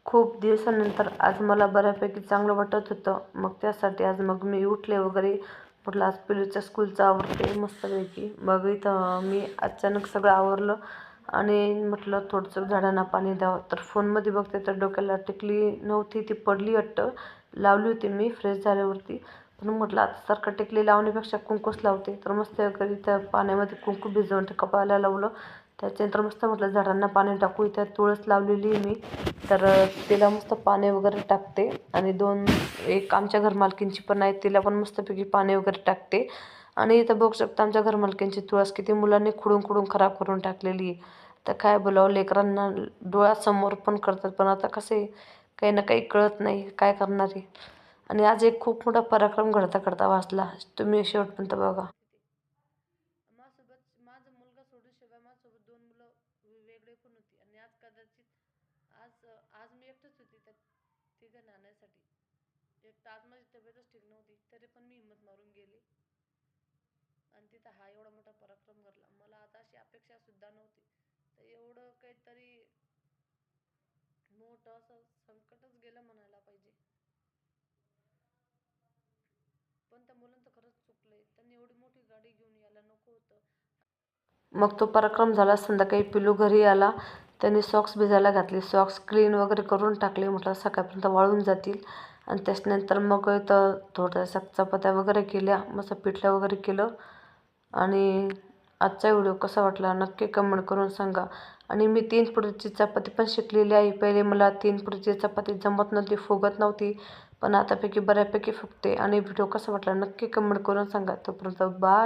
खूप दिवसानंतर आज मला बऱ्यापैकी चांगलं वाटत होतं. मग त्यासाठी आज मी उठले वगैरे. म्हटलं आज पिलूच्या स्कूलचं आवरते मस्तपैकी. मग इथं मी अचानक सगळं आवरलं आणि म्हटलं थोडंसं झाडांना पाणी द्यावं. तर फोनमध्ये बघते तर डोक्याला टिकली नव्हती, ती पडली वाटतं. लावली होती मी फ्रेश झाल्यावरती. पण म्हटलं आता सारखं टिकली लावण्यापेक्षा कुंकूच लावते. तर मस्त वगैरे त्या पाण्यामध्ये कुंकू भिजवून ते कपाळाला लावलं. त्याच्यानंतर मस्त म्हटलं झाडांना पाणी टाकू. इथं तुळस लावलेली आहे मी. तर तिला मस्त पाणी वगैरे टाकते आणि एक आमच्या घरमालकींची पण आहे, तिला पण मस्तपैकी पाणी वगैरे टाकते. आणि इथं बघू शकता आमच्या घरमालकींची तुळस किती मुलांनी खुडून खुडून खराब करून टाकलेली आहे. तर काय बोलावं, लेकरांना डोळ्यासमोर पण करतात, पण आता कसे काही ना काही कळत नाही, काय करणार आहे. आणि आज एक खूप मोठा पराक्रम घडता घडता वाचला. तुम्ही शेवटपर्यंत बघा. माझ्यासोबत माझा मुलगा सोडून शिवाय माझ्यासोबत 2 मुलं वेगळे पण होती आणि आज कदाचित आज आज मी एकटंच होती त्या तिघं नाण्यासाठी. एक तर आज माझी तब्येतच ठीक नव्हती, तरी पण मी हिंमत मारून गेले आणि तिथं हा एवढा मोठा पराक्रम घडला. मला आता अशी अपेक्षा सुद्धा नव्हती. तर एवढं काहीतरी मोठं असं संकटच गेलं म्हणायला पाहिजे. पण त्या मुलांचं खरंच चुकलंय, त्यांनी एवढी मोठी गाडी घेऊन यायला नको होतं. मग तो पराक्रम झाला. संध्याकाळी पिलू घरी आला. त्याने सॉक्स भिजायला घातले, सॉक्स क्लीन वगैरे करून टाकले. म्हटलं सकाळपर्यंत वाळून जातील. आणि त्याच्यानंतर मग इथं थोड्याशा चपात्या वगैरे केल्या, मस्त पिठलं वगैरे केलं. आणि आजचा व्हिडिओ कसा वाटला नक्की कमेंट करून सांगा. आणि मी 3 फुटाची चपाती पण शिकलेली आहे. पहिले मला 3 फुटाची चपाती जमत नव्हती, फुगत नव्हती, पण आतापैकी बऱ्यापैकी फुगते. आणि व्हिडिओ कसा वाटला नक्की कमेंट करून सांगा. तोपर्यंत बाय.